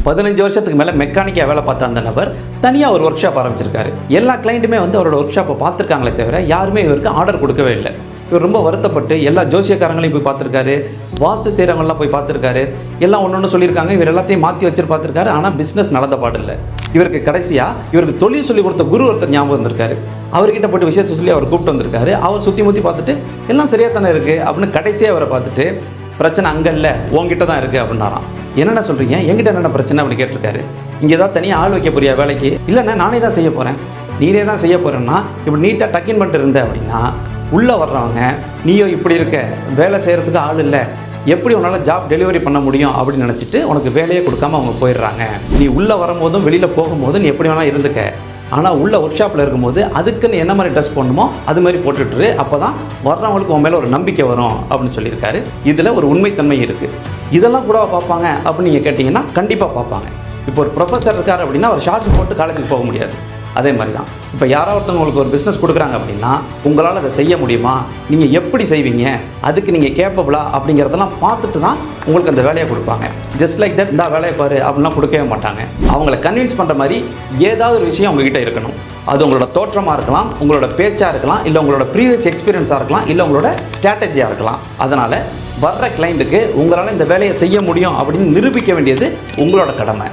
15 வருஷத்துக்கு மேலே மெக்கானிக்காக வேலை பார்த்த அந்த நபர் தனியாக ஒரு ஒர்க் ஷாப் ஆரம்பிச்சிருக்காரு. எல்லா கிளைண்ட்டுமே வந்து அவரோட ஒர்க் ஷாப்பை பார்த்துருக்காங்களே தவிர யாருமே இவருக்கு ஆர்டர் கொடுக்கவே இல்லை. இவர் ரொம்ப வருத்தப்பட்டு எல்லா ஜோசியக்காரங்களையும் போய் பார்த்துருக்காரு, வாஸ்து செய்கிறவங்களாம் போய் பார்த்துருக்காரு, எல்லாம் ஒன்று சொல்லியிருக்காங்க. இவர் எல்லாத்தையும் மாற்றி வச்சு பார்த்துருக்காரு. ஆனால் பிஸ்னஸ் நடந்த பாடில்லை. இவருக்கு கடைசியாக இவருக்கு தொழில் சொல்லி கொடுத்த குரு ஒருத்தர் ஞாபகம் வந்திருக்காரு. அவர்கிட்ட போட்டு விஷயத்தை சொல்லி அவர் கூப்பிட்டு வந்திருக்காரு. அவர் சுற்றி முற்றி பார்த்துட்டு எல்லாம் சரியாக தானே இருக்குது அப்படின்னு கடைசியாக அவரை பார்த்துட்டு பிரச்சனை அங்கே இல்லை, உங்ககிட்ட தான் இருக்குது அப்படின்னாராம். என்னென்ன சொல்கிறீங்க, என்கிட்ட என்னென்ன பிரச்சனை அப்படின்னு கேட்டிருக்காரு. இங்கே ஏதாவது தனியாக ஆள் வைக்க போறியா வேலைக்கு? இல்லைண்ணா நானே தான் செய்ய போகிறேன். நீனே தான் செய்ய போகிறேன்னா இப்படி நீட்டாக டக்கின் பண்ணிட்டு இருந்த அப்படின்னா உள்ளே வர்றவங்க நீயோ இப்படி இருக்க, வேலை செய்கிறதுக்கு ஆள் இல்லை, எப்படி உன்னால் ஜாப் டெலிவரி பண்ண முடியும் அப்படின்னு நினச்சிட்டு உனக்கு வேலையே கொடுக்காம அவங்க போயிடுறாங்க. நீ உள்ளே வரும்போதும் வெளியில் போகும்போதும் நீ எப்படி வேணால் இருந்துக்க, ஆனால் உள்ள ஒர்க் ஷாப்பில் இருக்கும்போது அதுக்குன்னு என்ன மாதிரி ட்ரெஸ் பண்ணணுமோ அது மாதிரி போட்டுட்டுரு, அப்போ தான் வர்றவங்களுக்கு உன் மேலே ஒரு நம்பிக்கை வரும் அப்படின்னு சொல்லியிருக்காரு. இதில் ஒரு உண்மைத்தன்மை இருக்குது. இதெல்லாம் கூட பார்ப்பாங்க அப்படின்னு நீங்கள் கேட்டிங்கன்னா கண்டிப்பாக பார்ப்பாங்க. இப்போ ஒரு ப்ரொஃபஸர் இருக்கார் அப்படின்னா அவர் ஷார்ட்ஸ் போட்டு காலேஜுக்கு போக முடியாது. அதே மாதிரி தான் இப்போ யாராவது ஒருத்தவங்க உங்களுக்கு ஒரு பிஸ்னஸ் கொடுக்குறாங்க அப்படின்னா உங்களால் அதை செய்ய முடியுமா, நீங்கள் எப்படி செய்வீங்க, அதுக்கு நீங்கள் கேப்பபிளா அப்படிங்கிறதெல்லாம் பார்த்துட்டு தான் உங்களுக்கு அந்த வேலையை கொடுப்பாங்க. ஜஸ்ட் லைக் தட் இந்த வேலையை பாரு அப்படின்லாம் கொடுக்கவே மாட்டாங்க. அவங்கள கன்வின்ஸ் பண்ணுற மாதிரி ஏதாவது ஒரு விஷயம் உங்ககிட்ட இருக்கணும். அது உங்களோட தோற்றமாக இருக்கலாம், உங்களோட பேச்சாக இருக்கலாம், இல்லை உங்களோட ப்ரீவியஸ் எக்ஸ்பீரியன்ஸாக இருக்கலாம், இல்லை உங்களோட ஸ்ட்ராட்டஜியாக இருக்கலாம். அதனால் வர்ற கிளைண்ட்டுக்கு உங்களால் இந்த வேலையை செய்ய முடியும் அப்படின்னு நிரூபிக்க வேண்டியது உங்களோட கடமை.